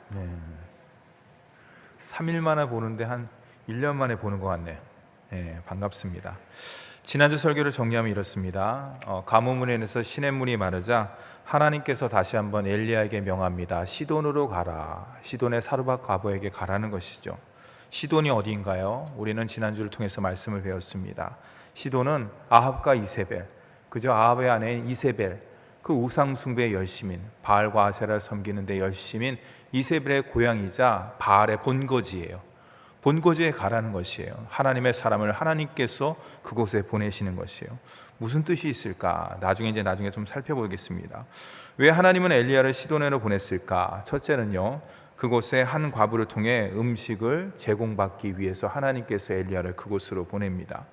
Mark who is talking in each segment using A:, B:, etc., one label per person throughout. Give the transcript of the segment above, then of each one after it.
A: 네. 3일 만에 보는데 한 1년 만에 보는 것 같네요. 네, 반갑습니다. 지난주 설교를 정리하면 이렇습니다. 가뭄으로 인해서 시냇물이 마르자 하나님께서 다시 한번 엘리야에게 명합니다. 시돈으로 가라. 시돈의 사르밧 과부에게 가라는 것이죠. 시돈이 어디인가요? 우리는 지난주를 통해서 말씀을 배웠습니다. 시돈은 아합과 이세벨, 그저 아합의 아내인 이세벨, 그 우상 숭배의 열심인, 바알과 아세라를 섬기는 데 열심인 이세벨의 고향이자 바알의 본거지예요. 본거지에 가라는 것이에요. 하나님의 사람을 하나님께서 그곳에 보내시는 것이에요. 무슨 뜻이 있을까? 나중에 좀 살펴보겠습니다. 왜 하나님은 엘리야를 시돈으로 보냈을까? 첫째는요, 그곳에 한 과부를 통해 음식을 제공받기 위해서 하나님께서 엘리야를 그곳으로 보냅니다.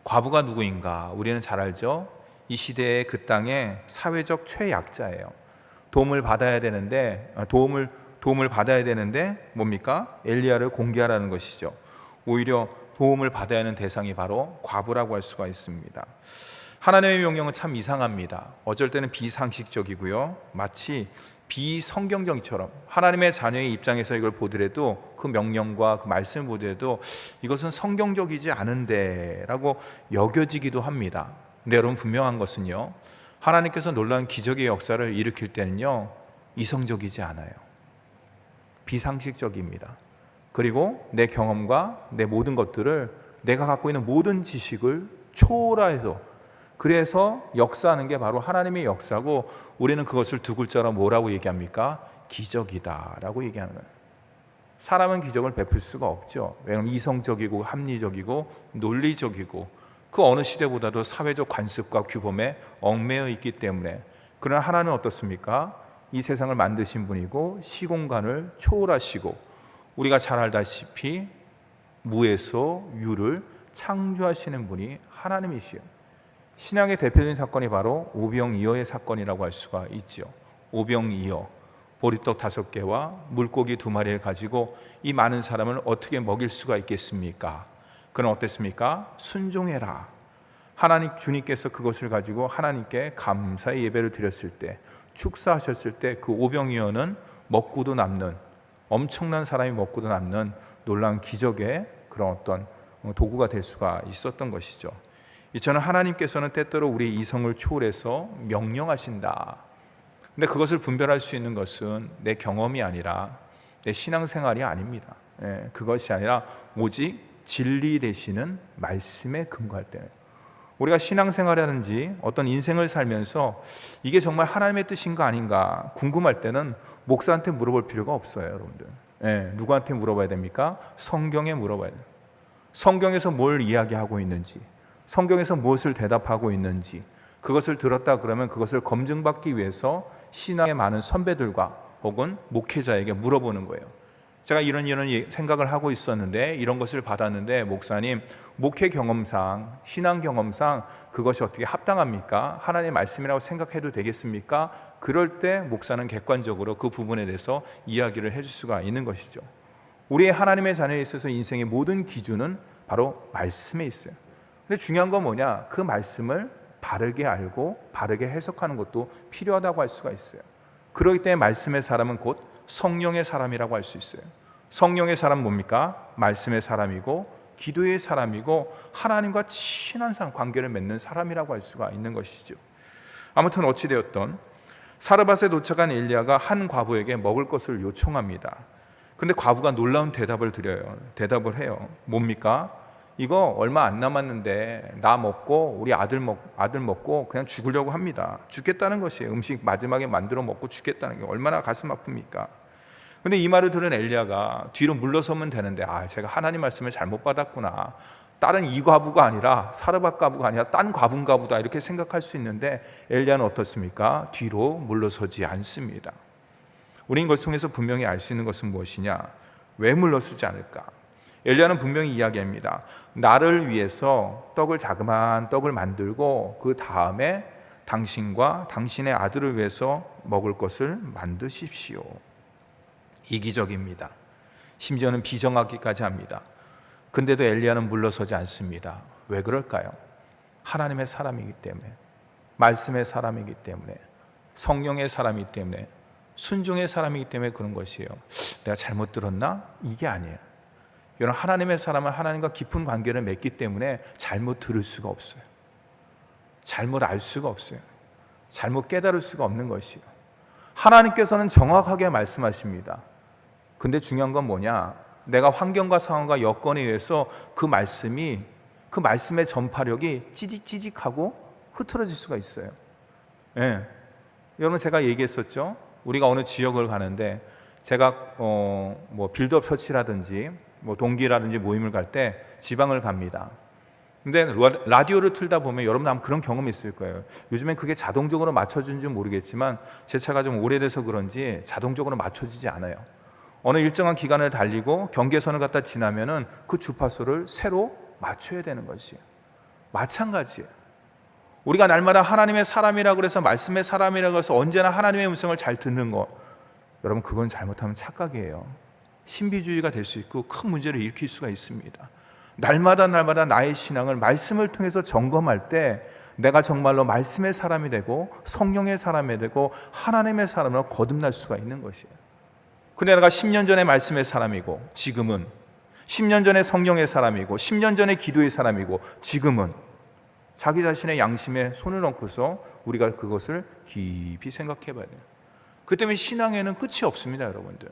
A: 과부가 누구인가? 우리는 잘 알죠? 이 시대의 그 땅의 사회적 최약자예요. 도움을 받아야 되는데 뭡니까? 엘리야를 공개하라는 것이죠. 오히려 도움을 받아야 하는 대상이 바로 과부라고 할 수가 있습니다. 하나님의 명령은 참 이상합니다. 어쩔 때는 비상식적이고요, 마치 비성경적처럼 하나님의 자녀의 입장에서 이걸 보더라도, 그 명령과 그 말씀을 보더라도 이것은 성경적이지 않은데 라고 여겨지기도 합니다. 근데 여러분, 분명한 것은요, 하나님께서 놀라운 기적의 역사를 일으킬 때는요, 이성적이지 않아요. 비상식적입니다. 그리고 내 경험과 내 모든 것들을, 내가 갖고 있는 모든 지식을 초월해서, 그래서 역사하는 게 바로 하나님의 역사고, 우리는 그것을 두 글자로 뭐라고 얘기합니까? 기적이다 라고 얘기하는 거예요. 사람은 기적을 베풀 수가 없죠. 왜냐하면 이성적이고 합리적이고 논리적이고 그 어느 시대보다도 사회적 관습과 규범에 얽매여 있기 때문에. 그러나 하나님은 어떻습니까? 이 세상을 만드신 분이고 시공간을 초월하시고, 우리가 잘 알다시피 무에서 유를 창조하시는 분이 하나님이시요. 신앙의 대표적인 사건이 바로 오병이어의 사건이라고 할 수가 있죠. 오병이어, 보리떡 5개와 물고기 2마리를 가지고 이 많은 사람을 어떻게 먹일 수가 있겠습니까? 그는 어땠습니까? 순종해라. 하나님, 주님께서 그것을 가지고 하나님께 감사의 예배를 드렸을 때, 축사하셨을 때, 그 오병이어는 먹고도 남는, 엄청난 사람이 먹고도 남는 놀라운 기적의 그런 어떤 도구가 될 수가 있었던 것이죠. 이처럼 하나님께서는 때때로 우리 이성을 초월해서 명령하신다. 근데 그것을 분별할 수 있는 것은 내 경험이 아니라 내 신앙생활이 아닙니다. 그것이 아니라 오직 진리 되시는 말씀에 근거할 때는, 우리가 신앙생활이라든지 어떤 인생을 살면서 이게 정말 하나님의 뜻인가 아닌가 궁금할 때는 목사한테 물어볼 필요가 없어요, 여러분들. 누구한테 물어봐야 됩니까? 성경에 물어봐야 돼요. 성경에서 뭘 이야기하고 있는지, 성경에서 무엇을 대답하고 있는지, 그것을 들었다 그러면 그것을 검증받기 위해서 신앙의 많은 선배들과 혹은 목회자에게 물어보는 거예요. 제가 이런 생각을 하고 있었는데, 이런 것을 받았는데, 목사님, 목회 경험상, 신앙 경험상 그것이 어떻게 합당합니까? 하나님의 말씀이라고 생각해도 되겠습니까? 그럴 때 목사는 객관적으로 그 부분에 대해서 이야기를 해줄 수가 있는 것이죠. 우리의 하나님의 자녀에 있어서 인생의 모든 기준은 바로 말씀에 있어요. 근데 중요한 건 뭐냐? 그 말씀을 바르게 알고 바르게 해석하는 것도 필요하다고 할 수가 있어요. 그렇기 때문에 말씀의 사람은 곧 성령의 사람이라고 할 수 있어요. 성령의 사람은 뭡니까? 말씀의 사람이고 기도의 사람이고 하나님과 친한 관계를 맺는 사람이라고 할 수가 있는 것이죠. 아무튼 어찌되었던 사르밧에 도착한 엘리야가 한 과부에게 먹을 것을 요청합니다. 근데 과부가 놀라운 대답을 해요. 뭡니까? 이거 얼마 안 남았는데 나 먹고 우리 아들 먹고 그냥 죽으려고 합니다. 죽겠다는 것이에요. 음식 마지막에 만들어 먹고 죽겠다는 게 얼마나 가슴 아픕니까? 근데 이 말을 들은 엘리야가 뒤로 물러서면 되는데, 제가 하나님 말씀을 잘못 받았구나, 다른 이 과부가 아니라 사르밧 과부가 아니라 딴 과부인가 보다, 이렇게 생각할 수 있는데 엘리야는 어떻습니까? 뒤로 물러서지 않습니다. 우리는 이걸 통해서 분명히 알 수 있는 것은 무엇이냐? 왜 물러서지 않을까? 엘리야는 분명히 이야기합니다. 나를 위해서 자그마한 떡을 만들고 그 다음에 당신과 당신의 아들을 위해서 먹을 것을 만드십시오. 이기적입니다. 심지어는 비정하기까지 합니다. 근데도 엘리야는 물러서지 않습니다. 왜 그럴까요? 하나님의 사람이기 때문에, 말씀의 사람이기 때문에, 성령의 사람이기 때문에, 순종의 사람이기 때문에 그런 것이에요. 내가 잘못 들었나? 이게 아니에요. 여러분, 하나님의 사람은 하나님과 깊은 관계를 맺기 때문에 잘못 들을 수가 없어요. 잘못 알 수가 없어요. 잘못 깨달을 수가 없는 것이에요. 하나님께서는 정확하게 말씀하십니다. 근데 중요한 건 뭐냐? 내가 환경과 상황과 여건에 의해서 그 말씀의 전파력이 찌직찌직하고 흐트러질 수가 있어요. 예. 여러분, 제가 얘기했었죠. 우리가 어느 지역을 가는데 제가 뭐 빌드업 처치라든지 뭐 동기라든지 모임을 갈 때 지방을 갑니다. 근데 라디오를 틀다 보면 여러분 아마 그런 경험이 있을 거예요. 요즘엔 그게 자동적으로 맞춰주는지 모르겠지만 제 차가 좀 오래돼서 그런지 자동적으로 맞춰지지 않아요. 어느 일정한 기간을 달리고 경계선을 갖다 지나면은 그 주파수를 새로 맞춰야 되는 것이에요. 마찬가지예요. 우리가 날마다 하나님의 사람이라고 해서 말씀의 사람이라고 해서 언제나 하나님의 음성을 잘 듣는 것, 여러분 그건 잘못하면 착각이에요. 신비주의가 될 수 있고 큰 문제를 일으킬 수가 있습니다. 날마다 나의 신앙을 말씀을 통해서 점검할 때 내가 정말로 말씀의 사람이 되고 성령의 사람이 되고 하나님의 사람으로 거듭날 수가 있는 것이에요. 근데 내가 10년 전에 말씀의 사람이고 지금은 10년 전에 성령의 사람이고 10년 전에 기도의 사람이고 지금은 자기 자신의 양심에 손을 얹고서 우리가 그것을 깊이 생각해 봐야 돼요. 그 때문에 신앙에는 끝이 없습니다, 여러분들.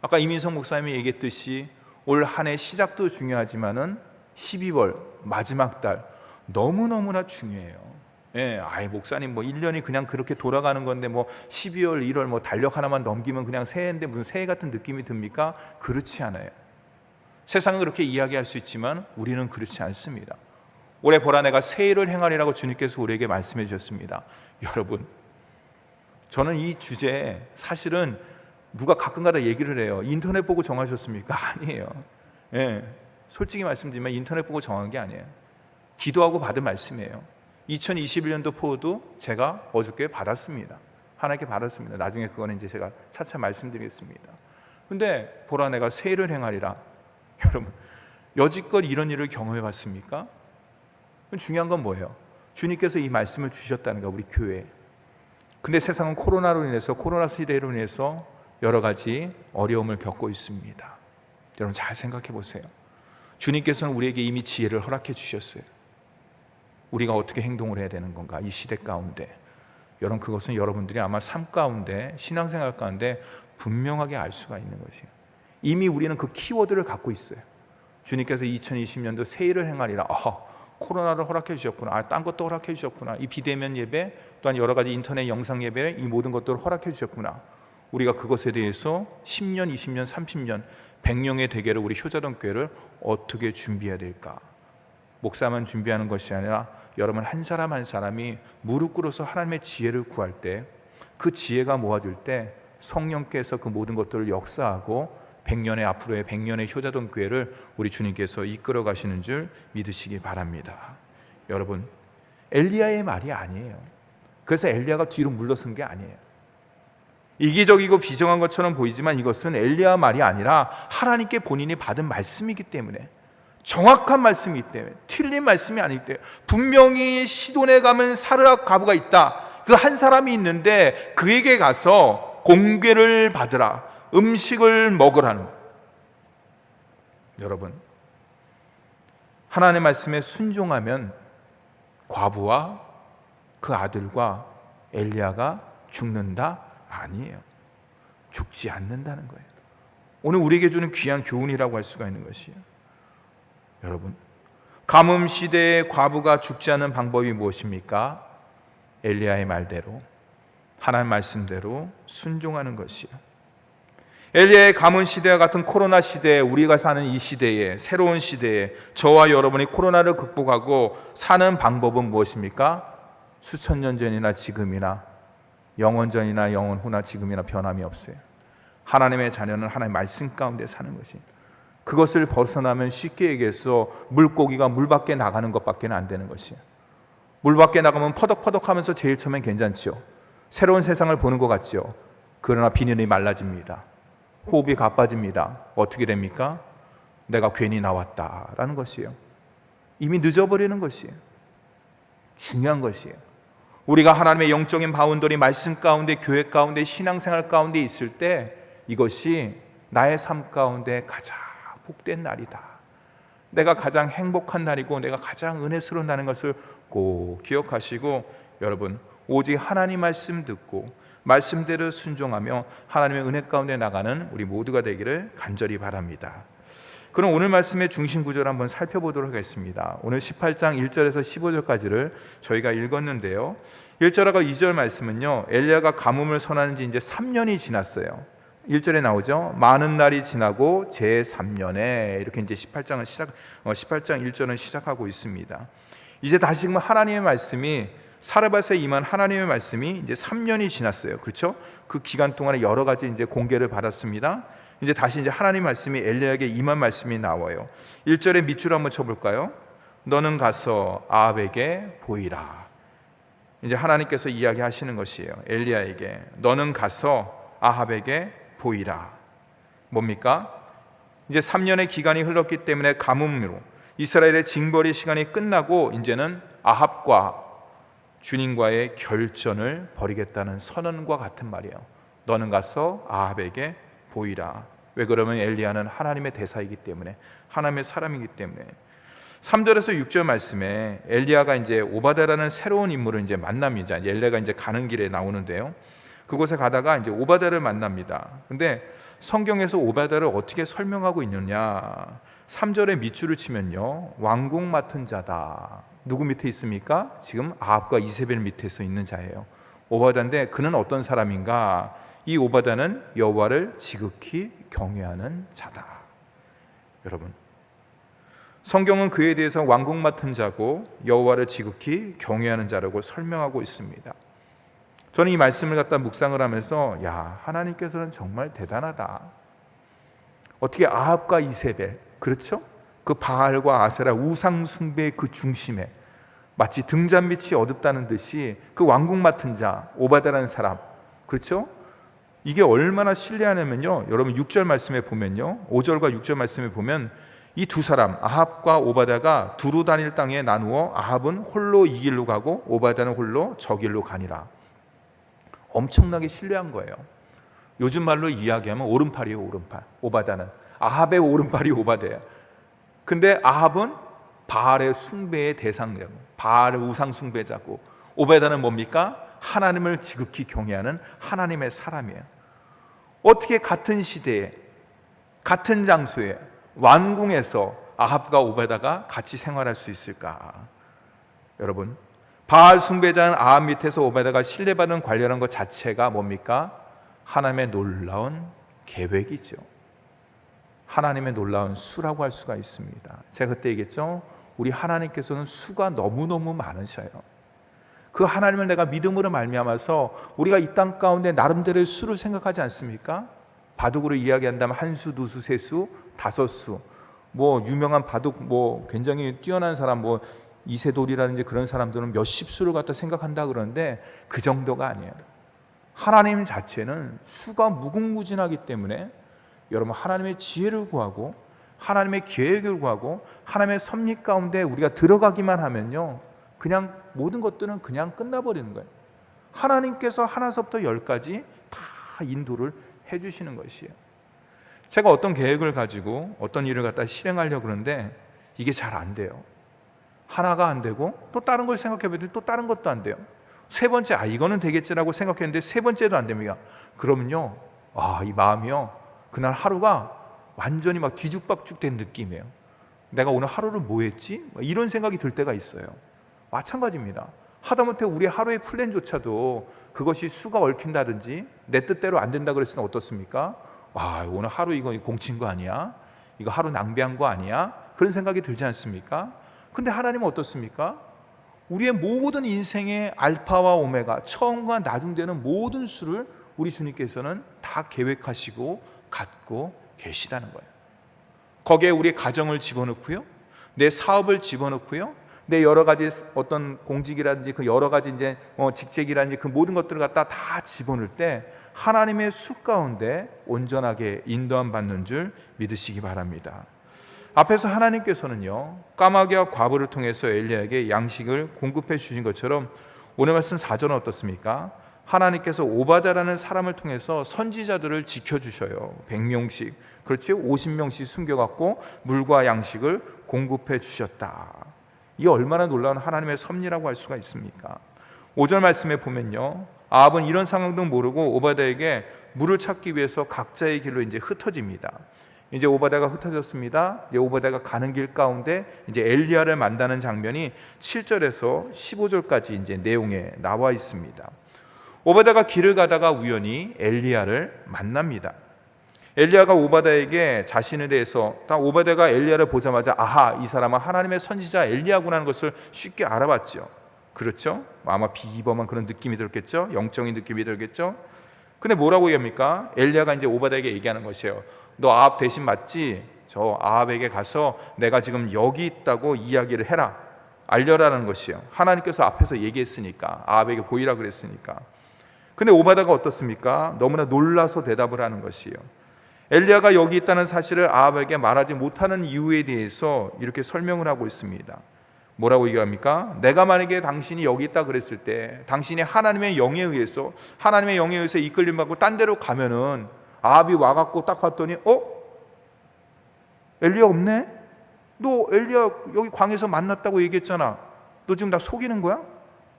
A: 아까 이민석 목사님이 얘기했듯이 올 한 해 시작도 중요하지만은 12월 마지막 달 너무너무나 중요해요. 예, 목사님 뭐 1년이 그냥 그렇게 돌아가는 건데 뭐 12월, 1월 뭐 달력 하나만 넘기면 그냥 새해인데 무슨 새해 같은 느낌이 듭니까? 그렇지 않아요. 세상은 그렇게 이야기할 수 있지만 우리는 그렇지 않습니다. 올해 보라 내가 새해를 행하리라고 주님께서 우리에게 말씀해 주셨습니다. 여러분, 저는 이 주제에 사실은 누가 가끔가다 얘기를 해요. 인터넷 보고 정하셨습니까? 아니에요. 예, 솔직히 말씀드리면 인터넷 보고 정한 게 아니에요. 기도하고 받은 말씀이에요. 2021년도 포도 제가 어저께 받았습니다. 하나님께 받았습니다. 나중에 그거는 이제 제가 차차 말씀드리겠습니다. 근데 보라 내가 새해를 행하리라. 여러분, 여지껏 이런 일을 경험해 봤습니까? 중요한 건 뭐예요? 주님께서 이 말씀을 주셨다는 거, 우리 교회에. 근데 세상은 코로나 시대로 인해서 여러 가지 어려움을 겪고 있습니다. 여러분 잘 생각해 보세요. 주님께서는 우리에게 이미 지혜를 허락해 주셨어요. 우리가 어떻게 행동을 해야 되는 건가, 이 시대 가운데. 여러분, 그것은 여러분들이 아마 삶 가운데, 신앙생활 가운데 분명하게 알 수가 있는 것이에요. 이미 우리는 그 키워드를 갖고 있어요. 주님께서 2020년도 새해를 행하리라. 코로나를 허락해 주셨구나. 딴 것도 허락해 주셨구나. 이 비대면 예배, 또한 여러 가지 인터넷 영상 예배, 이 모든 것들을 허락해 주셨구나. 우리가 그것에 대해서 10년, 20년, 30년, 100년의 대계를 우리 효자동 교회를 어떻게 준비해야 될까? 목사만 준비하는 것이 아니라 여러분 한 사람 한 사람이 무릎 꿇어서 하나님의 지혜를 구할 때, 그 지혜가 모아질 때 성령께서 그 모든 것들을 역사하고 100년의 앞으로의 100년의 효자동 교회를 우리 주님께서 이끌어 가시는 줄 믿으시기 바랍니다. 여러분, 엘리야의 말이 아니에요. 그래서 엘리야가 뒤로 물러선 게 아니에요. 이기적이고 비정한 것처럼 보이지만 이것은 엘리야 말이 아니라 하나님께 본인이 받은 말씀이기 때문에, 정확한 말씀이기 때문에, 틀린 말씀이 아니기 때문에, 분명히 시돈에 가면 사르락 과부가 있다. 그 한 사람이 있는데 그에게 가서 공개를 받으라, 음식을 먹으라는. 여러분, 하나님의 말씀에 순종하면 과부와 그 아들과 엘리야가 죽는다? 아니에요. 죽지 않는다는 거예요. 오늘 우리에게 주는 귀한 교훈이라고 할 수가 있는 것이에요. 여러분, 가뭄 시대에 과부가 죽지 않는 방법이 무엇입니까? 엘리야의 말대로, 하나님 말씀대로 순종하는 것이에요. 엘리야의 가뭄 시대와 같은 코로나 시대에, 우리가 사는 이 시대에, 새로운 시대에 저와 여러분이 코로나를 극복하고 사는 방법은 무엇입니까? 수천 년 전이나 지금이나, 영원 전이나 영원 후나 지금이나 변함이 없어요. 하나님의 자녀는 하나님의 말씀 가운데 사는 것이, 그것을 벗어나면 쉽게 얘기해서 물고기가 물 밖에 나가는 것밖에 안 되는 것이에요. 물 밖에 나가면 퍼덕퍼덕하면서 제일 처음엔 괜찮죠. 새로운 세상을 보는 것 같죠. 그러나 비늘이 말라집니다. 호흡이 가빠집니다. 어떻게 됩니까? 내가 괜히 나왔다라는 것이에요. 이미 늦어버리는 것이에요. 중요한 것이에요. 우리가 하나님의 영적인 바운더리, 말씀 가운데, 교회 가운데, 신앙생활 가운데 있을 때 이것이 나의 삶 가운데 가장 복된 날이다, 내가 가장 행복한 날이고 내가 가장 은혜스러운 날인 것을 꼭 기억하시고, 여러분 오직 하나님 말씀 듣고 말씀대로 순종하며 하나님의 은혜 가운데 나가는 우리 모두가 되기를 간절히 바랍니다. 그럼 오늘 말씀의 중심 구조를 한번 살펴보도록 하겠습니다. 오늘 18장 1절에서 15절까지를 저희가 읽었는데요, 1절하고 2절 말씀은요, 엘리야가 가뭄을 선언한 지 이제 3년이 지났어요. 1절에 나오죠. 많은 날이 지나고 제 3년에, 이렇게 이제 18장 1절은 시작하고 있습니다. 이제 다시금 하나님의 말씀이, 사르밧에 임한 하나님의 말씀이 이제 3년이 지났어요. 그렇죠? 그 기간 동안에 여러 가지 이제 공개를 받았습니다. 이제 다시 이제 하나님 말씀이 엘리야에게 임한 말씀이 나와요. 1절에 밑줄 한번 쳐볼까요? 너는 가서 아합에게 보이라. 이제 하나님께서 이야기하시는 것이에요. 엘리야에게 너는 가서 아합에게 보이라. 뭡니까? 이제 3년의 기간이 흘렀기 때문에 가뭄으로 이스라엘의 징벌의 시간이 끝나고 이제는 아합과 주님과의 결전을 벌이겠다는 선언과 같은 말이에요. 너는 가서 아합에게 보이라. 왜 그러면 엘리야는 하나님의 대사이기 때문에, 하나님의 사람이기 때문에. 3절에서 6절 말씀에 엘리야가 이제 오바다라는 새로운 인물을 이제 만납니다. 엘리야가 이제 가는 길에 나오는데요, 그곳에 가다가 이제 오바다를 만납니다. 근데 성경에서 오바다를 어떻게 설명하고 있느냐, 3절에 밑줄을 치면요, 왕궁 맡은 자다. 누구 밑에 있습니까? 지금 아합과 이세벨 밑에서 있는 자예요. 오바다인데 그는 어떤 사람인가? 이 오바다는 여호와를 지극히 경외하는 자다. 여러분, 성경은 그에 대해서 왕궁 맡은 자고 여호와를 지극히 경외하는 자라고 설명하고 있습니다. 저는 이 말씀을 갖다 묵상을 하면서, 야, 하나님께서는 정말 대단하다. 어떻게 아합과 이세벨, 그렇죠? 그 바알과 아세라 우상 숭배의 그 중심에 마치 등잔빛이 어둡다는 듯이 그 왕궁 맡은 자 오바다라는 사람, 그렇죠? 이게 얼마나 신뢰하냐면요, 여러분 6절 말씀에 보면요, 5절과 6절 말씀에 보면 이 두 사람 아합과 오바다가 두루 다닐 땅에 나누어 아합은 홀로 이 길로 가고 오바다는 홀로 저 길로 가니라. 엄청나게 신뢰한 거예요. 요즘 말로 이야기하면 오른팔이에요. 오른팔. 오바다는 아합의 오른팔이 오바다예요. 근데 아합은 바알의 숭배의 대상이고 바알의 우상 숭배자고, 오바다는 뭡니까? 하나님을 지극히 경외하는 하나님의 사람이에요. 어떻게 같은 시대에 같은 장소에 왕궁에서 아합과 오바다가 같이 생활할 수 있을까? 여러분, 바알 숭배자는 아합 밑에서 오바다가 신뢰받은 관련한 것 자체가 뭡니까? 하나님의 놀라운 계획이죠. 하나님의 놀라운 수라고 할 수가 있습니다. 제가 그때 얘기했죠, 우리 하나님께서는 수가 너무너무 많으셔요. 그 하나님을 내가 믿음으로 말미암아서 우리가 이 땅 가운데 나름대로의 수를 생각하지 않습니까? 바둑으로 이야기한다면 한 수, 두 수, 세 수, 다섯 수, 뭐 유명한 바둑 뭐 굉장히 뛰어난 사람, 뭐 이세돌이라든지 그런 사람들은 몇십 수를 갖다 생각한다 그러는데 그 정도가 아니에요. 하나님 자체는 수가 무궁무진하기 때문에 여러분, 하나님의 지혜를 구하고 하나님의 계획을 구하고 하나님의 섭리 가운데 우리가 들어가기만 하면요, 그냥 모든 것들은 그냥 끝나버리는 거예요. 하나님께서 하나서부터 열까지 다 인도를 해주시는 것이에요. 제가 어떤 계획을 가지고 어떤 일을 갖다 실행하려고 그러는데 이게 잘 안 돼요. 하나가 안 되고 또 다른 걸 생각해보더니 또 다른 것도 안 돼요. 세 번째, 이거는 되겠지라고 생각했는데 세 번째도 안 됩니다. 그러면요, 이 마음이요, 그날 하루가 완전히 막 뒤죽박죽 된 느낌이에요. 내가 오늘 하루를 뭐 했지? 이런 생각이 들 때가 있어요. 마찬가지입니다. 하다못해 우리 하루의 플랜조차도 그것이 수가 얽힌다든지 내 뜻대로 안 된다 그랬으면 어떻습니까? 오늘 하루 이거 공친 거 아니야? 이거 하루 낭비한 거 아니야? 그런 생각이 들지 않습니까? 근데 하나님은 어떻습니까? 우리의 모든 인생의 알파와 오메가, 처음과 나중되는 모든 수를 우리 주님께서는 다 계획하시고 갖고 계시다는 거예요. 거기에 우리 가정을 집어넣고요, 내 사업을 집어넣고요, 내 여러 가지 어떤 공직이라든지 그 여러 가지 이제 직책이라든지 그 모든 것들을 갖다 다 집어넣을 때 하나님의 수 가운데 온전하게 인도함 받는 줄 믿으시기 바랍니다. 앞에서 하나님께서는요, 까마귀와 과부를 통해서 엘리야에게 양식을 공급해 주신 것처럼 오늘 말씀 4절은 어떻습니까? 하나님께서 오바댜라는 사람을 통해서 선지자들을 지켜주셔요. 100명씩, 그렇지? 50명씩 숨겨갖고 물과 양식을 공급해 주셨다. 이 얼마나 놀라운 하나님의 섭리라고 할 수가 있습니까? 5절 말씀에 보면요, 아합은 이런 상황도 모르고 오바댜에게 물을 찾기 위해서 각자의 길로 이제 흩어집니다. 이제 오바댜가 흩어졌습니다. 이제 오바댜가 가는 길 가운데 이제 엘리야를 만나는 장면이 7절에서 15절까지 이제 내용에 나와 있습니다. 오바댜가 길을 가다가 우연히 엘리야를 만납니다. 엘리야가 오바댜에게 자신에 대해서, 딱 오바댜가 엘리야를 보자마자 아하, 이 사람은 하나님의 선지자 엘리야구나는 것을 쉽게 알아봤죠. 그렇죠? 아마 비범한 그런 느낌이 들었겠죠. 영적인 느낌이 들겠죠. 근데 뭐라고 얘기합니까? 엘리야가 이제 오바댜에게 얘기하는 것이에요. 너 아합 대신 맞지? 저 아합에게 가서 내가 지금 여기 있다고 이야기를 해라, 알려라는 것이에요. 하나님께서 앞에서 얘기했으니까, 아합에게 보이라 그랬으니까. 근데 오바댜가 어떻습니까? 너무나 놀라서 대답을 하는 것이에요. 엘리야가 여기 있다는 사실을 아합에게 말하지 못하는 이유에 대해서 이렇게 설명을 하고 있습니다. 뭐라고 얘기합니까? 내가 만약에 당신이 여기 있다 그랬을 때, 당신이 하나님의 영에 의해서 이끌림 받고 딴 데로 가면은 아합이 와갖고 딱 봤더니 엘리야 없네? 너 엘리야 여기 광에서 만났다고 얘기했잖아. 너 지금 나 속이는 거야?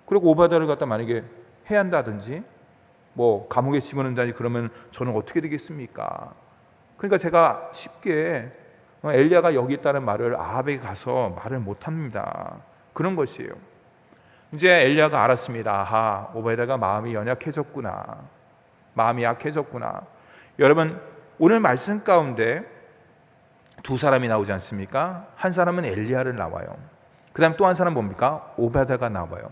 A: 그리고 오바댜를 갖다 만약에 해한다든지 뭐 감옥에 집어넣는다니, 그러면 저는 어떻게 되겠습니까? 그러니까 제가 쉽게 엘리야가 여기 있다는 말을 아합에게 가서 말을 못합니다. 그런 것이에요. 이제 엘리야가 알았습니다. 아하, 오바댜가 마음이 연약해졌구나, 마음이 약해졌구나. 여러분, 오늘 말씀 가운데 두 사람이 나오지 않습니까? 한 사람은 엘리야를 나와요. 그 다음 또 한 사람은 뭡니까? 오바댜가 나와요.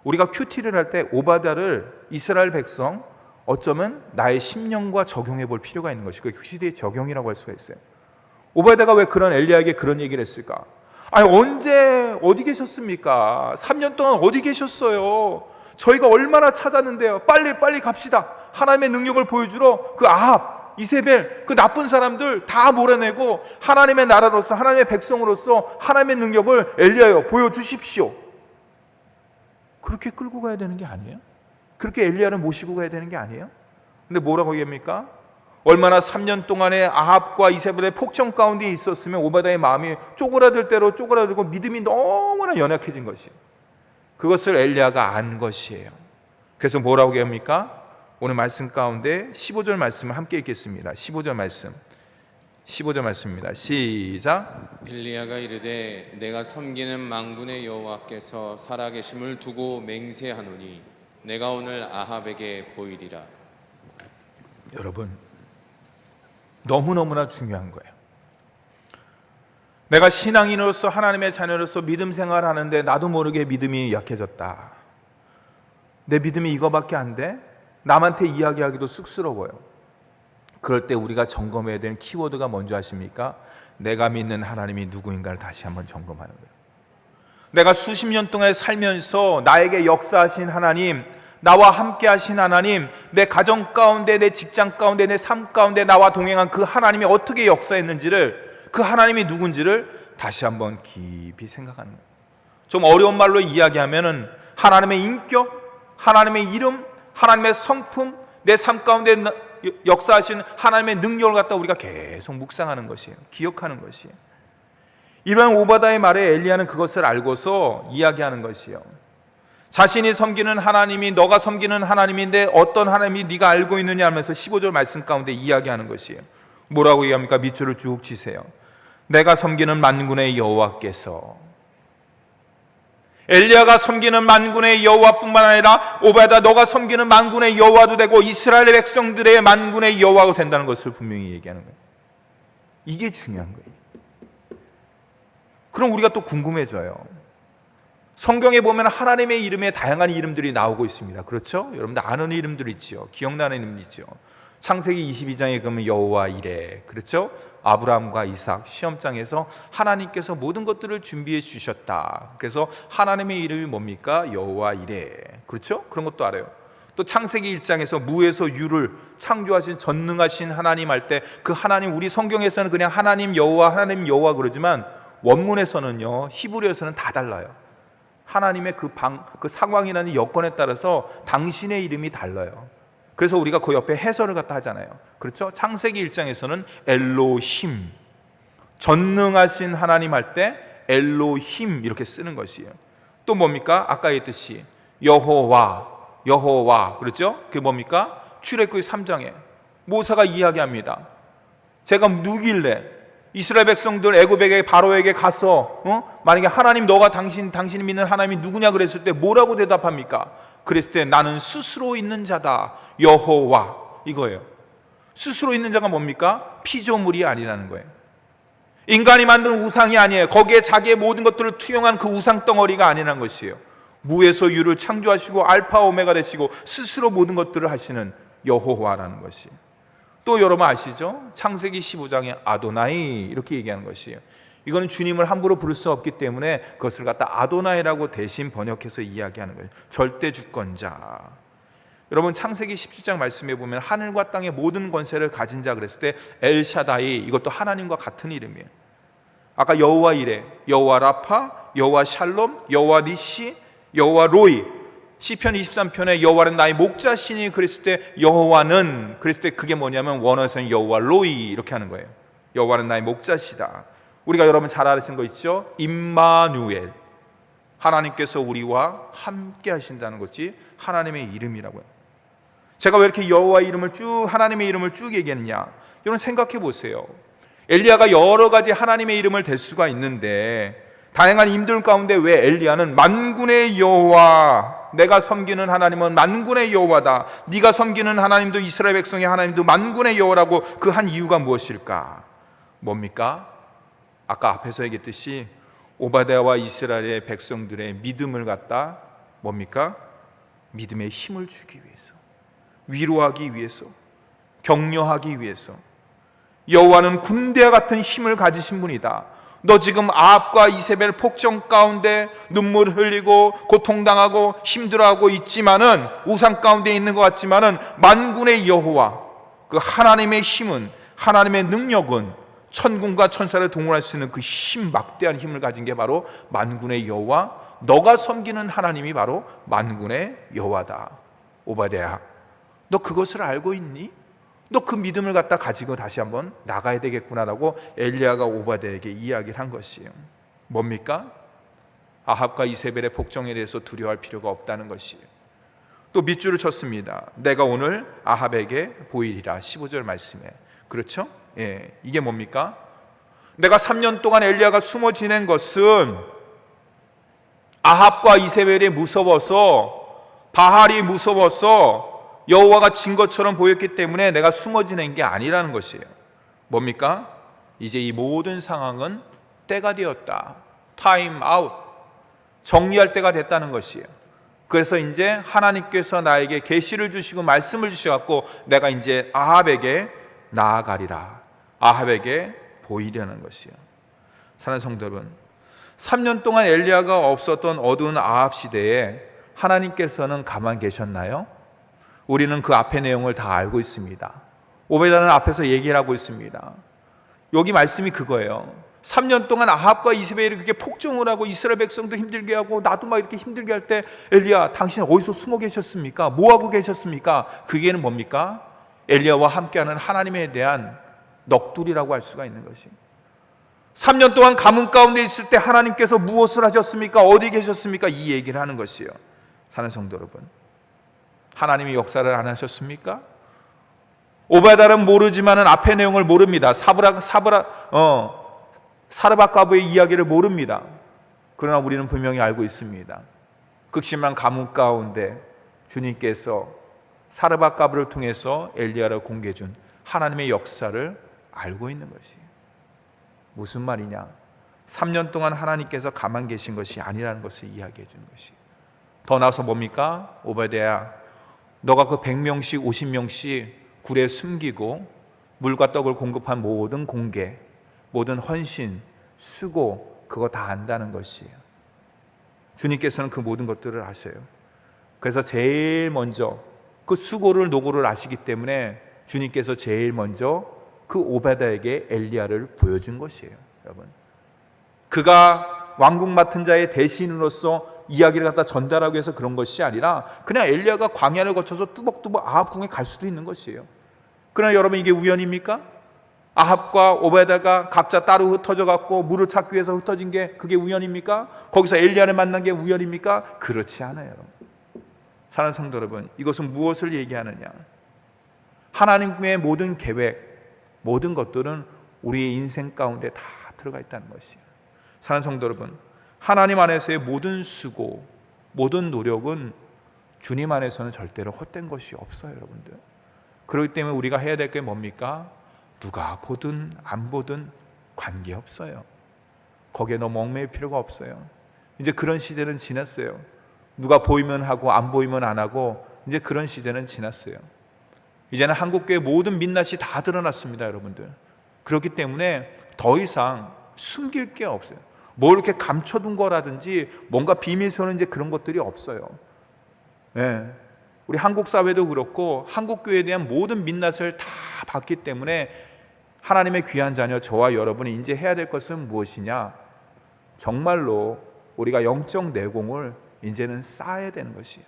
A: 우리가 큐티를 할 때 오바댜를 이스라엘 백성, 어쩌면 나의 심령과 적용해 볼 필요가 있는 것이 그 큐티의 적용이라고 할 수가 있어요. 오바댜가 왜 그런 엘리야에게 그런 얘기를 했을까? 아니, 언제 어디 계셨습니까? 3년 동안 어디 계셨어요? 저희가 얼마나 찾았는데요. 빨리 갑시다. 하나님의 능력을 보여주러 그 아합, 이세벨, 그 나쁜 사람들 다 몰아내고 하나님의 나라로서, 하나님의 백성으로서 하나님의 능력을 엘리야여 보여주십시오. 그렇게 끌고 가야 되는 게 아니에요? 그렇게 엘리야를 모시고 가야 되는 게 아니에요? 근데 뭐라고 얘기합니까? 얼마나 3년 동안의 아합과 이세벨의 폭정 가운데 있었으면 오바댜의 마음이 쪼그라들 대로 쪼그라들고 믿음이 너무나 연약해진 것이, 그것을 엘리야가 안 것이에요. 그래서 뭐라고 얘기합니까? 오늘 말씀 가운데 15절 말씀을 함께 읽겠습니다. 15절 말씀입니다. 시작.
B: 엘리야가 이르되 내가 섬기는 만군의 여호와께서 살아계심을 두고 맹세하노니 내가 오늘 아합에게 보이리라.
A: 여러분, 너무너무나 중요한 거예요. 내가 신앙인으로서, 하나님의 자녀로서 믿음 생활을 하는데 나도 모르게 믿음이 약해졌다. 내 믿음이 이거밖에 안 돼? 남한테 이야기하기도 쑥스러워요. 그럴 때 우리가 점검해야 되는 키워드가 뭔지 아십니까? 내가 믿는 하나님이 누구인가를 다시 한번 점검하는 거예요. 내가 수십 년 동안 살면서 나에게 역사하신 하나님, 나와 함께 하신 하나님, 내 가정 가운데, 내 직장 가운데, 내 삶 가운데 나와 동행한 그 하나님이 어떻게 역사했는지를, 그 하나님이 누군지를 다시 한번 깊이 생각하는 거예요. 좀 어려운 말로 이야기하면은 하나님의 인격, 하나님의 이름, 하나님의 성품, 내 삶 가운데 역사하신 하나님의 능력을 갖다 우리가 계속 묵상하는 것이에요. 기억하는 것이에요. 이러한 오바댜의 말에 엘리야는 그것을 알고서 이야기하는 것이에요. 자신이 섬기는 하나님이 너가 섬기는 하나님인데 어떤 하나님이 네가 알고 있느냐 하면서 15절 말씀 가운데 이야기하는 것이에요. 뭐라고 얘기합니까? 밑줄을 쭉 치세요. 내가 섬기는 만군의 여호와께서, 엘리야가 섬기는 만군의 여호와뿐만 아니라 오바댜 너가 섬기는 만군의 여호와도 되고 이스라엘 백성들의 만군의 여호와가 된다는 것을 분명히 얘기하는 거예요. 이게 중요한 거예요. 그럼 우리가 또 궁금해져요. 성경에 보면 하나님의 이름에 다양한 이름들이 나오고 있습니다. 그렇죠? 여러분들 아는 이름들 있죠. 기억나는 이름 있죠. 창세기 22장에 그러면 여호와 이레, 그렇죠? 아브라함과 이삭 시험장에서 하나님께서 모든 것들을 준비해 주셨다. 그래서 하나님의 이름이 뭡니까? 여호와 이레, 그렇죠? 그런 것도 알아요. 또 창세기 1장에서 무에서 유를 창조하신 전능하신 하나님 할 때 그 하나님, 우리 성경에서는 그냥 하나님 여호와 그러지만 원문에서는요, 히브리어에서는 다 달라요. 하나님의 그 상황이라는 여건에 따라서 당신의 이름이 달라요. 그래서 우리가 그 옆에 해설을 갖다 하잖아요. 그렇죠? 창세기 1장에서는 엘로힘, 전능하신 하나님 할 때 엘로힘 이렇게 쓰는 것이에요. 또 뭡니까? 아까 했듯이 여호와, 그렇죠? 그게 뭡니까? 출애굽기 3장에 모세가 이야기합니다. 제가 누구길래 이스라엘 백성들 애굽에게 바로에게 가서 만약에 하나님 너가 당신이 믿는 하나님이 누구냐 그랬을 때 뭐라고 대답합니까? 그랬을 때 나는 스스로 있는 자다 여호와, 이거예요. 스스로 있는 자가 뭡니까? 피조물이 아니라는 거예요. 인간이 만든 우상이 아니에요. 거기에 자기의 모든 것들을 투영한 그 우상 덩어리가 아니라는 것이에요. 무에서 유를 창조하시고 알파 오메가 되시고 스스로 모든 것들을 하시는 여호와라는 것이. 또 여러분 아시죠? 창세기 15장에 아도나이 이렇게 얘기하는 것이에요. 이거는 주님을 함부로 부를 수 없기 때문에 그것을 갖다 아도나이라고 대신 번역해서 이야기하는 거예요. 절대 주권자. 여러분 창세기 17장 말씀해 보면 하늘과 땅의 모든 권세를 가진 자 그랬을 때 엘샤다이, 이것도 하나님과 같은 이름이에요. 아까 여호와 이레, 여호와 라파, 여호와 샬롬, 여호와 니시, 여호와 로이. 시편 23편에 여호와는 나의 목자시니 그랬을 때 여호와는, 그랬을 때 그게 뭐냐면 원어에서는 여호와 로이 이렇게 하는 거예요. 여호와는 나의 목자시다. 우리가 여러분 잘 아시는 거 있죠? 임마누엘, 하나님께서 우리와 함께 하신다는 것이 하나님의 이름이라고요. 제가 왜 이렇게 여호와 이름을 쭉, 하나님의 이름을 쭉 얘기했냐? 여러분 생각해 보세요. 엘리야가 여러 가지 하나님의 이름을 댈 수가 있는데 다양한 임들 가운데 왜 엘리야는 만군의 여호와, 내가 섬기는 하나님은 만군의 여호와다, 네가 섬기는 하나님도 이스라엘 백성의 하나님도 만군의 여호와라고 그 한 이유가 무엇일까? 뭡니까? 아까 앞에서 얘기했듯이 오바댜와 이스라엘의 백성들의 믿음을 갖다 뭡니까? 믿음의 힘을 주기 위해서, 위로하기 위해서, 격려하기 위해서. 여호와는 군대와 같은 힘을 가지신 분이다. 너 지금 아합과 이세벨 폭정 가운데 눈물 흘리고 고통당하고 힘들어하고 있지만은, 우상 가운데 있는 것 같지만은 만군의 여호와, 그 하나님의 힘은, 하나님의 능력은 천군과 천사를 동원할 수 있는 그 힘, 막대한 힘을 가진 게 바로 만군의 여호와, 너가 섬기는 하나님이 바로 만군의 여호와다. 오바댜야, 너 그것을 알고 있니? 너 그 믿음을 갖다 가지고 다시 한번 나가야 되겠구나라고 엘리야가 오바댜에게 이야기를 한 것이에요. 뭡니까? 아합과 이세벨의 폭정에 대해서 두려워할 필요가 없다는 것이에요. 또 밑줄을 쳤습니다. 내가 오늘 아합에게 보이리라. 15절 말씀에. 그렇죠? 예, 이게 뭡니까? 내가 3년 동안 엘리야가 숨어 지낸 것은 아합과 이세벨이 무서워서, 바알이 무서워서 여호와가 진 것처럼 보였기 때문에 내가 숨어 지낸 게 아니라는 것이에요. 뭡니까? 이제 이 모든 상황은 때가 되었다. 타임 아웃. 정리할 때가 됐다는 것이에요. 그래서 이제 하나님께서 나에게 계시를 주시고 말씀을 주셔갖고 내가 이제 아합에게 나아가리라. 아합에게 보이려는 것이에요. 사랑하는 성도 여러분, 3년 동안 엘리야가 없었던 어두운 아합 시대에 하나님께서는 가만 계셨나요? 우리는 그 앞의 내용을 다 알고 있습니다. 오베다는 앞에서 얘기를 하고 있습니다. 여기 말씀이 그거예요. 3년 동안 아합과 이세벨이 그렇게 폭정을 하고 이스라엘 백성도 힘들게 하고 나도 막 이렇게 힘들게 할 때 엘리야, 당신 어디서 숨어 계셨습니까? 뭐 하고 계셨습니까? 그게는 뭡니까? 엘리야와 함께하는 하나님에 대한 넋두리라고 할 수가 있는 것이. 3년 동안 가뭄 가운데 있을 때 하나님께서 무엇을 하셨습니까? 어디 계셨습니까? 이 얘기를 하는 것이에요. 사랑하는 성도 여러분, 하나님이 역사를 안 하셨습니까? 오바댜는 모르지만은 앞의 내용을 모릅니다. 사르밧가브의 이야기를 모릅니다. 그러나 우리는 분명히 알고 있습니다. 극심한 가뭄 가운데 주님께서 사르밧가브를 통해서 엘리야를 공개해 준 하나님의 역사를 알고 있는 것이에요. 무슨 말이냐? 3년 동안 하나님께서 가만 계신 것이 아니라는 것을 이야기해 주는 것이에요. 더 나아서 뭡니까? 오바댜야, 너가 그 100명씩 50명씩 굴에 숨기고 물과 떡을 공급한 모든 공개, 모든 헌신, 수고, 그거 다 안다는 것이에요. 주님께서는 그 모든 것들을 아셔요. 그래서 제일 먼저 그 수고를, 노고를 아시기 때문에 주님께서 제일 먼저 그 오바댜에게 엘리야를 보여준 것이에요. 여러분, 그가 왕궁 맡은 자의 대신으로서 이야기를 갖다 전달하기 위해서 그런 것이 아니라 그냥 엘리야가 광야를 거쳐서 뚜벅뚜벅 아합 궁에 갈 수도 있는 것이에요. 그러나 여러분, 이게 우연입니까? 아합과 오베다가 각자 따로 흩어져 갖고 물을 찾기 위해서 흩어진 게 그게 우연입니까? 거기서 엘리야를 만난 게 우연입니까? 그렇지 않아요, 여러분. 사랑하는 성도 여러분, 이것은 무엇을 얘기하느냐? 하나님의 모든 계획, 모든 것들은 우리의 인생 가운데 다 들어가 있다는 것이에요. 사랑하는 성도 여러분, 하나님 안에서의 모든 수고, 모든 노력은 주님 안에서는 절대로 헛된 것이 없어요, 여러분들. 그렇기 때문에 우리가 해야 될 게 뭡니까? 누가 보든 안 보든 관계없어요. 거기에 너무 얽매일 필요가 없어요. 이제 그런 시대는 지났어요. 누가 보이면 하고 안 보이면 안 하고, 이제 그런 시대는 지났어요. 이제는 한국교회 모든 민낯이 다 드러났습니다, 여러분들. 그렇기 때문에 더 이상 숨길 게 없어요. 뭐 이렇게 감춰둔 거라든지 뭔가 비밀스러운 이제 그런 것들이 없어요. 네. 우리 한국 사회도 그렇고 한국교회에 대한 모든 민낯을 다 봤기 때문에 하나님의 귀한 자녀 저와 여러분이 이제 해야 될 것은 무엇이냐? 정말로 우리가 영적 내공을 이제는 쌓아야 되는 것이에요.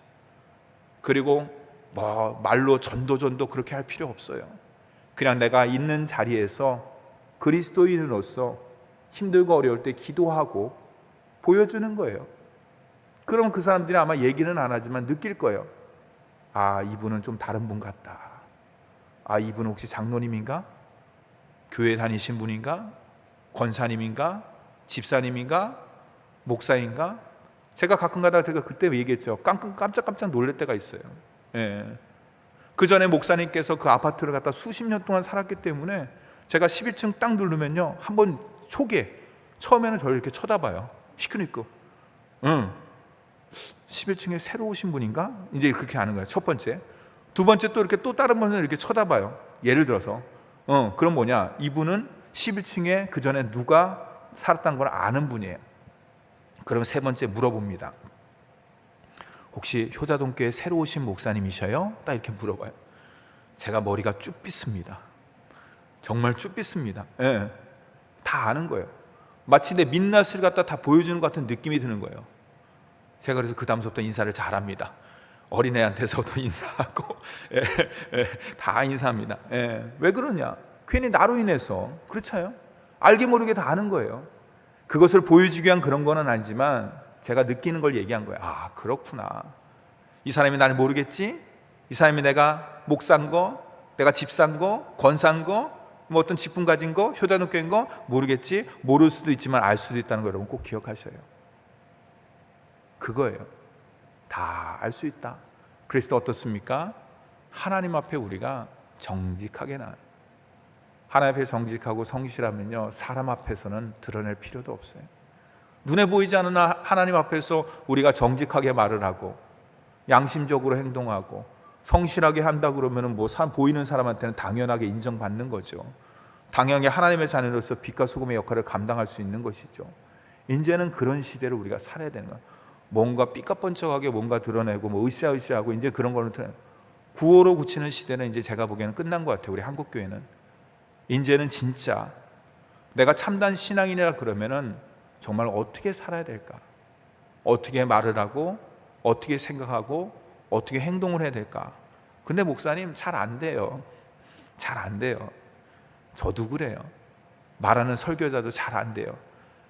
A: 그리고 뭐 말로 전도 그렇게 할 필요 없어요. 그냥 내가 있는 자리에서 그리스도인으로서 힘들고 어려울 때 기도하고 보여주는 거예요. 그럼 그 사람들이 아마 얘기는 안 하지만 느낄 거예요. 아, 이분은 좀 다른 분 같다. 아, 이분은 혹시 장로님인가? 교회 다니신 분인가? 권사님인가? 집사님인가? 목사인가? 제가 가끔 가다가 제가 그때 얘기했죠. 깜짝깜짝 놀랄 때가 있어요. 예. 그 전에 목사님께서 그 아파트를 갖다 수십 년 동안 살았기 때문에 제가 11층 딱 누르면요, 한번 초기에 처음에는 저를 이렇게 쳐다봐요. 시크니까 11층에 새로 오신 분인가? 이제 그렇게 아는 거예요. 첫 번째. 두 번째 또 이렇게 또 다른 분을 이렇게 쳐다봐요. 예를 들어서 그럼 뭐냐, 이분은 11층에 그 전에 누가 살았다는 걸 아는 분이에요. 그럼 세 번째 물어봅니다. 혹시 효자동교회 새로 오신 목사님이셔요? 딱 이렇게 물어봐요. 제가 머리가 쭉 빗습니다. 정말 쭉 빗습니다. 예. 다 아는 거예요. 마치 내 민낯을 갖다 다 보여주는 것 같은 느낌이 드는 거예요. 제가 그래서 그 다음부터 인사를 잘합니다. 어린애한테서도 인사하고 다 인사합니다. 왜 그러냐? 괜히 나로 인해서. 그렇잖아요. 알게 모르게 다 아는 거예요. 그것을 보여주기 위한 그런 거는 아니지만 제가 느끼는 걸 얘기한 거예요. 아, 그렇구나. 이 사람이 나를 모르겠지? 이 사람이 내가 목사인 거, 내가 집사인 거, 권사인 거, 뭐 어떤 직분 가진 거, 효자노교인 거 모르겠지? 모를 수도 있지만 알 수도 있다는 거 여러분 꼭 기억하셔요. 그거예요. 다 알 수 있다. 그래서 어떻습니까? 하나님 앞에 우리가 정직하게 나아요. 하나님 앞에 정직하고 성실하면요, 사람 앞에서는 드러낼 필요도 없어요. 눈에 보이지 않는 하나님 앞에서 우리가 정직하게 말을 하고 양심적으로 행동하고 성실하게 한다 그러면은 뭐 보이는 사람한테는 당연하게 인정받는 거죠. 당연히 하나님의 자녀로서 빛과 소금의 역할을 감당할 수 있는 것이죠. 이제는 그런 시대를 우리가 살아야 되는 거예요. 뭔가 삐까뻔쩍하게 뭔가 드러내고 뭐 으쌰으쌰하고 이제 그런 거는 구호로 굳히는 시대는 이제 제가 보기에는 끝난 것 같아요. 우리 한국교회는 이제는 진짜 내가 참단 신앙이라 그러면은 정말 어떻게 살아야 될까? 어떻게 말을 하고 어떻게 생각하고 어떻게 행동을 해야 될까? 근데 목사님 잘 안 돼요. 잘 안 돼요. 저도 그래요. 말하는 설교자도 잘 안 돼요.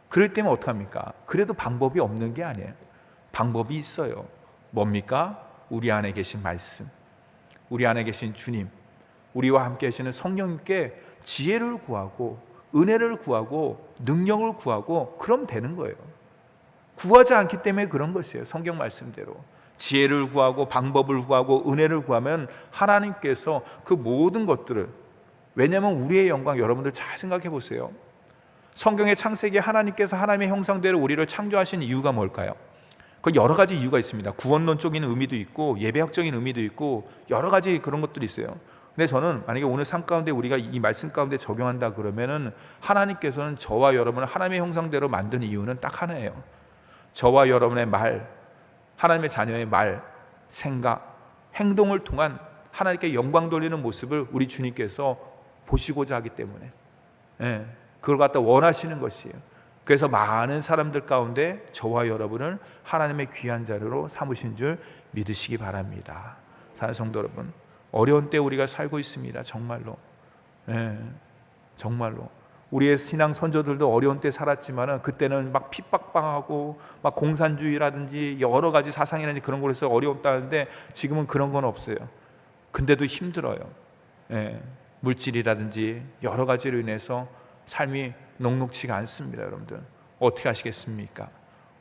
A: 그럴 때면 어떡합니까? 그래도 방법이 없는 게 아니에요. 방법이 있어요. 뭡니까? 우리 안에 계신 말씀, 우리 안에 계신 주님, 우리와 함께 하시는 성령님께 지혜를 구하고 은혜를 구하고 능력을 구하고 그럼 되는 거예요. 구하지 않기 때문에 그런 것이에요. 성경 말씀대로 지혜를 구하고 방법을 구하고 은혜를 구하면 하나님께서 그 모든 것들을, 왜냐하면 우리의 영광, 여러분들 잘 생각해 보세요. 성경의 창세기에 하나님께서 하나님의 형상대로 우리를 창조하신 이유가 뭘까요? 그 여러 가지 이유가 있습니다. 구원론적인 의미도 있고 예배학적인 의미도 있고 여러 가지 그런 것들이 있어요. 근데 저는 만약에 오늘 삶 가운데 우리가 이 말씀 가운데 적용한다 그러면은 하나님께서는 저와 여러분을 하나님의 형상대로 만든 이유는 딱 하나예요. 저와 여러분의 말, 하나님의 자녀의 말, 생각, 행동을 통한 하나님께 영광 돌리는 모습을 우리 주님께서 보시고자 하기 때문에 그걸 갖다 원하시는 것이에요. 그래서 많은 사람들 가운데 저와 여러분을 하나님의 귀한 자료로 삼으신 줄 믿으시기 바랍니다. 사랑하는 성도 여러분, 어려운 때 우리가 살고 있습니다. 정말로. 정말로 우리의 신앙 선조들도 어려운 때 살았지만은 그때는 막 핍박당하고 막 공산주의라든지 여러 가지 사상이라든지 그런 걸로 해서 어려웠다는데 지금은 그런 건 없어요. 근데도 힘들어요. 물질이라든지 여러 가지로 인해서 삶이 녹록치가 않습니다. 여러분들 어떻게 하시겠습니까?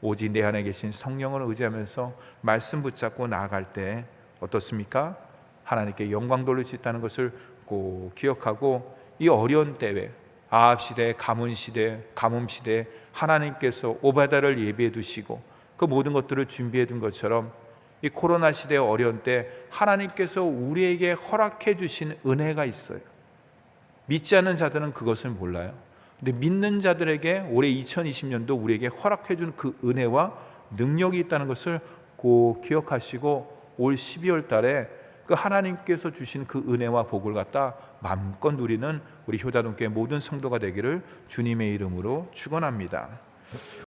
A: 오직 내 안에 계신 성령을 의지하면서 말씀 붙잡고 나아갈 때 어떻습니까? 하나님께 영광 돌릴 수 있다는 것을 꼭 기억하고, 이 어려운 때에 아합 시대, 가문 시대, 가뭄 시대 하나님께서 오바다를 예비해 두시고 그 모든 것들을 준비해 둔 것처럼 이 코로나 시대의 어려운 때 하나님께서 우리에게 허락해 주신 은혜가 있어요. 믿지 않는 자들은 그것을 몰라요. 근데 믿는 자들에게 올해 2020년도 우리에게 허락해 준 그 은혜와 능력이 있다는 것을 꼭 기억하시고 올 12월 달에 그 하나님께서 주신 그 은혜와 복을 갖다 마음껏 누리는 우리 효자동교회 모든 성도가 되기를 주님의 이름으로 축원합니다.